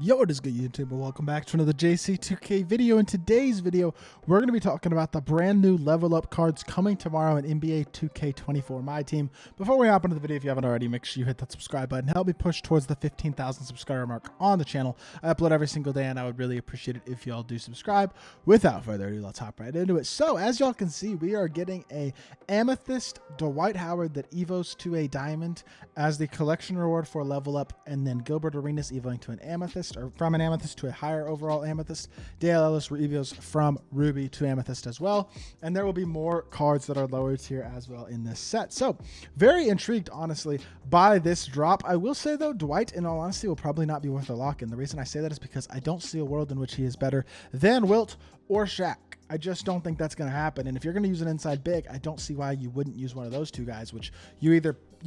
Yo, what is good, YouTube? Welcome back to another JC2K video. In today's video, we're going to be talking about the brand new level up cards coming tomorrow in NBA 2K24 MyTEAM. Before we hop into the video, if you haven't already, make sure you hit that subscribe button. Help me push towards the 15,000 subscriber mark on the channel. I upload every single day, and I would really appreciate it if y'all do subscribe. Without further ado, let's hop right into it. So, as y'all can see, we are getting a Amethyst Dwight Howard that evos to a Diamond as the collection reward for level up, and then Gilbert Arenas evoing to an Amethyst, or from an Amethyst to a higher overall Amethyst. Ellis evos from Ruby to Amethyst as well, and there will be more cards that are lower tier as well in this set. So very intrigued, honestly, by this drop. I will say though, Dwight, in all honesty, will probably not be worth a lock-in. The reason I say that is because I don't see a world in which he is better than Wilt or Shaq. I just don't think that's going to happen. And if you're going to use an inside big, I don't see why you wouldn't use one of those two guys, which you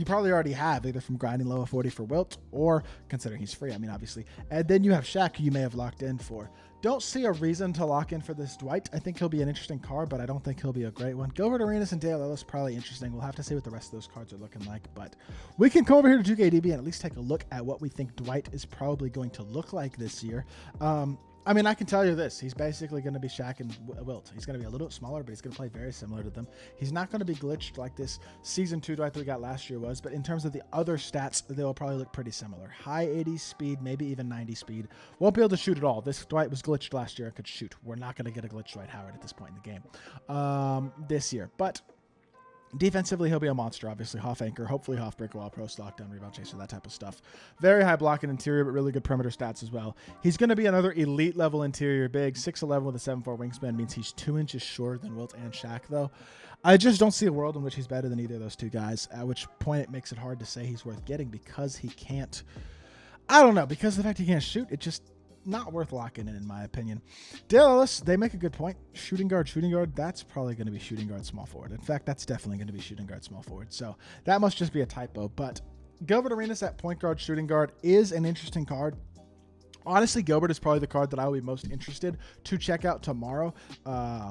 probably already have, either from grinding low of 40 for Wilt or considering he's free. I mean, obviously. And then you have Shaq, who you may have locked in for. Don't see a reason to lock in for this Dwight. I think he'll be an interesting card, but I don't think he'll be a great one. Gilbert Arenas and Ellis probably interesting. We'll have to see what the rest of those cards are looking like, but we can come over here to 2KDB and at least take a look at what we think Dwight is probably going to look like this year. I mean, I can tell you this. He's basically going to be Shaq and Wilt. He's going to be a little bit smaller, but he's going to play very similar to them. He's not going to be glitched like this Season 2 Dwight that we got last year was, but in terms of the other stats, they'll probably look pretty similar. High 80 speed, maybe even 90 speed. Won't be able to shoot at all. This Dwight was glitched last year and could shoot. We're not going to get a glitched Dwight Howard at this point in the game this year, but defensively, he'll be a monster, obviously. Hoff anchor, hopefully Hoff breaker wall, post lockdown, rebound chaser, that type of stuff. Very high blocking interior, but really good perimeter stats as well. He's going to be another elite level interior big. 6'11 with a 7'4 wingspan means he's 2 inches shorter than Wilt and Shaq, though. I just don't see a world in which he's better than either of those two guys, at which point it makes it hard to say he's worth getting because he can't, I don't know, because of the fact he can't shoot, it just not worth locking in my opinion. Ellis, they make a good point. Shooting guard, that's probably going to be shooting guard, small forward. In fact, that's definitely going to be shooting guard, small forward. So that must just be a typo. But Gilbert Arenas at point guard, shooting guard is an interesting card. Honestly, Gilbert is probably the card that I will be most interested to check out tomorrow,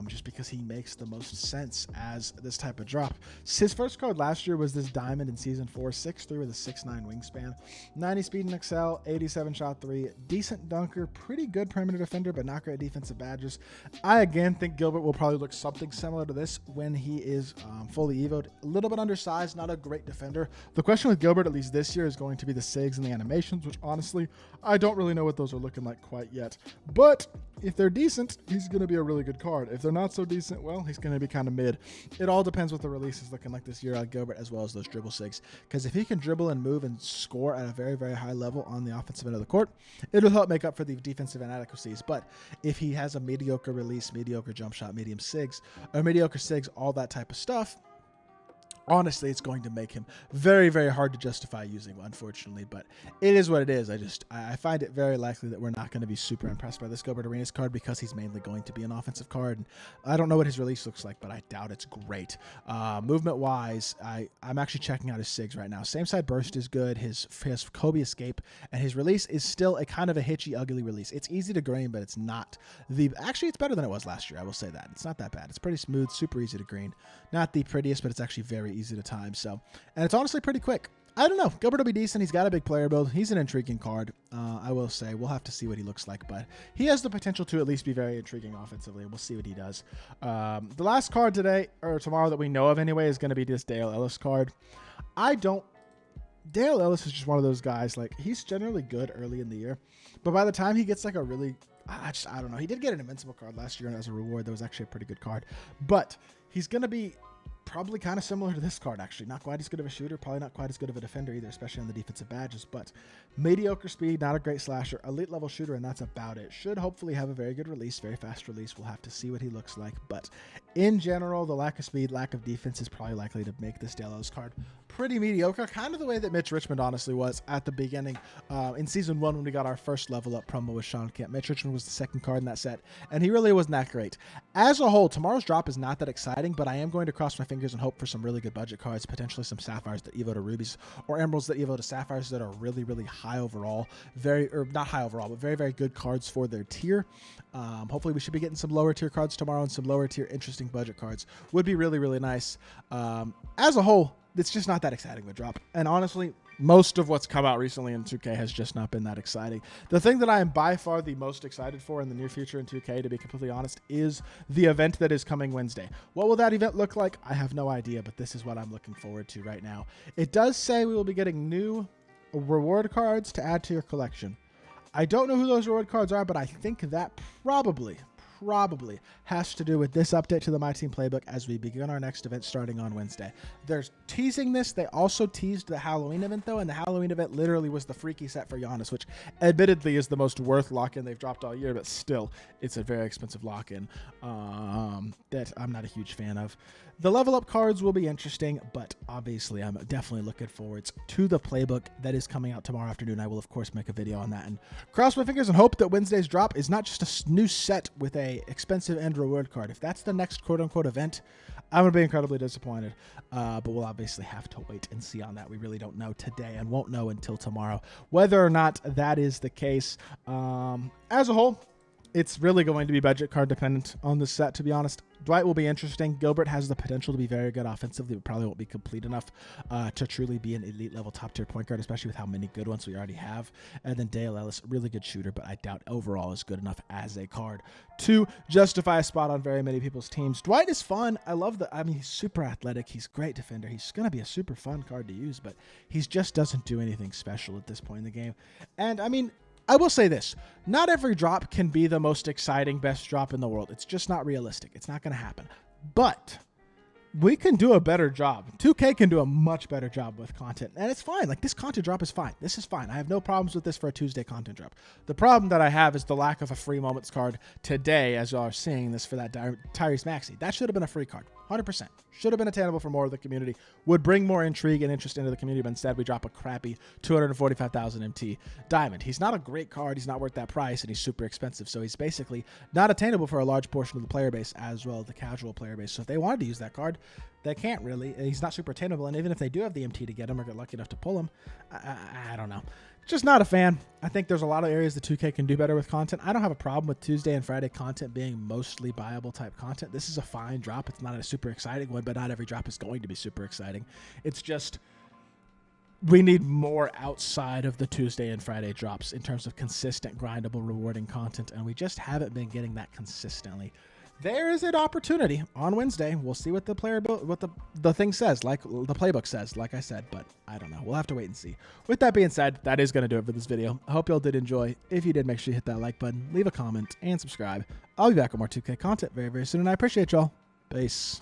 just because he makes the most sense as this type of drop. His first card last year was this Diamond in Season 4, 6'3 with a 6'9 wingspan, 90 speed and excel, 87 shot 3, decent dunker, pretty good perimeter defender, but not great defensive badges. I again think Gilbert will probably look something similar to this when he is fully evoed. A little bit undersized, not a great defender. The question with Gilbert, at least this year, is going to be the SIGs and the animations, which honestly, I don't really know what those are looking like quite yet. But if they're decent, he's going to be a really good card. If they're not so decent, well, he's going to be kind of mid. It all depends what the release is looking like this year on Gilbert, as well as those dribble SIGs. Because if he can dribble and move and score at a very, very high level on the offensive end of the court, it'll help make up for the defensive inadequacies. But if he has a mediocre release, mediocre jump shot, medium SIGs, or mediocre SIGs, all that type of stuff, honestly, it's going to make him very, very hard to justify using, unfortunately, but it is what it is. I find it very likely that we're not going to be super impressed by this Gilbert Arenas card because he's mainly going to be an offensive card. And I don't know what his release looks like, but I doubt it's great. Movement-wise, I'm actually checking out his SIGs right now. Same side burst is good. His Kobe escape, and his release is still a kind of a hitchy, ugly release. It's easy to green, but it's not actually, it's better than it was last year. I will say that. It's not that bad. It's pretty smooth, super easy to green. Not the prettiest, but it's actually very easy to time. So, and it's honestly pretty quick. I don't know. Gilbert will be decent. He's got a big player build. He's an intriguing card. I will say we'll have to see what he looks like, but he has the potential to at least be very intriguing offensively. We'll see what he does. The last card today or tomorrow that we know of anyway is going to be this Dale Ellis card. Dale Ellis is just one of those guys, like, he's generally good early in the year, but by the time he gets like a really, I don't know. He did get an invincible card last year, and as a reward, that was actually a pretty good card, but he's going to be probably kind of similar to this card, actually. Not quite as good of a shooter, probably not quite as good of a defender either, especially on the defensive badges, but mediocre speed, not a great slasher, elite level shooter, and that's about it. Should hopefully have a very good release, very fast release. We'll have to see what he looks like, but in general, the lack of speed, lack of defense is probably likely to make this Delos card pretty mediocre, kind of the way that Mitch Richmond honestly was at the beginning in Season 1 when we got our first level up promo with Sean Kemp. Mitch Richmond was the second card in that set, and he really wasn't that great. As a whole, tomorrow's drop is not that exciting, but I am going to cross my fingers and hope for some really good budget cards, potentially some Sapphires that evo to Rubies, or Emeralds that evo to Sapphires that are really, really high overall. Not high overall, but very, very good cards for their tier. Hopefully we should be getting some lower tier cards tomorrow, and some lower tier interesting budget cards would be really, really nice. As a whole, it's just not that exciting of a drop. And honestly, most of what's come out recently in 2K has just not been that exciting. The thing that I am by far the most excited for in the near future in 2K, to be completely honest, is the event that is coming Wednesday. What will that event look like? I have no idea, but this is what I'm looking forward to right now. It does say we will be getting new reward cards to add to your collection. I don't know who those reward cards are, but I think that probably has to do with this update to the MyTEAM playbook as we begin our next event starting on Wednesday. They're teasing this. They also teased the Halloween event, though, and the Halloween event literally was the freaky set for Giannis, which admittedly is the most worth lock-in they've dropped all year, but still, it's a very expensive lock-in that I'm not a huge fan of. The level up cards will be interesting, but obviously I'm definitely looking forward to the playbook that is coming out tomorrow afternoon. I will, of course, make a video on that and cross my fingers and hope that Wednesday's drop is not just a new set with a expensive end reward card. If that's the next quote-unquote event, I'm going to be incredibly disappointed, but we'll obviously have to wait and see on that. We really don't know today and won't know until tomorrow whether or not that is the case. As a whole, it's really going to be budget card dependent on this set, to be honest. Dwight will be interesting. Gilbert has the potential to be very good offensively, but probably won't be complete enough to truly be an elite level top tier point guard, especially with how many good ones we already have. And then Ellis, really good shooter, but I doubt overall is good enough as a card to justify a spot on very many people's teams. Dwight is fun. He's super athletic. He's a great defender. He's going to be a super fun card to use, but he just doesn't do anything special at this point in the game. And I will say this, not every drop can be the most exciting, best drop in the world. It's just not realistic. It's not going to happen. But we can do a better job. 2K can do a much better job with content, and it's fine. Like, this content drop is fine. This is fine. I have no problems with this for a Tuesday content drop. The problem that I have is the lack of a free moments card today, as you are seeing this for that Tyrese Maxey. That should have been a free card. 100%. Should have been attainable for more of the community. Would bring more intrigue and interest into the community, but instead we drop a crappy 245,000 MT diamond. He's not a great card. He's not worth that price, and he's super expensive. So he's basically not attainable for a large portion of the player base as well as the casual player base. So if they wanted to use that card, they can't really. He's not super attainable, and even if they do have the MT to get him or get lucky enough to pull him, I don't know. Just not a fan. I think there's a lot of areas that 2K can do better with content. I don't have a problem with Tuesday and Friday content being mostly buyable type content. This is a fine drop. It's not a super exciting one, but not every drop is going to be super exciting. It's just we need more outside of the Tuesday and Friday drops in terms of consistent, grindable, rewarding content, and we just haven't been getting that consistently. There is an opportunity on Wednesday. We'll see what the the thing says, like the playbook says, like I said, but I don't know. We'll have to wait and see. With that being said, that is going to do it for this video. I hope y'all did enjoy. If you did, make sure you hit that like button, leave a comment, and subscribe. I'll be back with more 2K content very, very soon, and I appreciate y'all. Peace.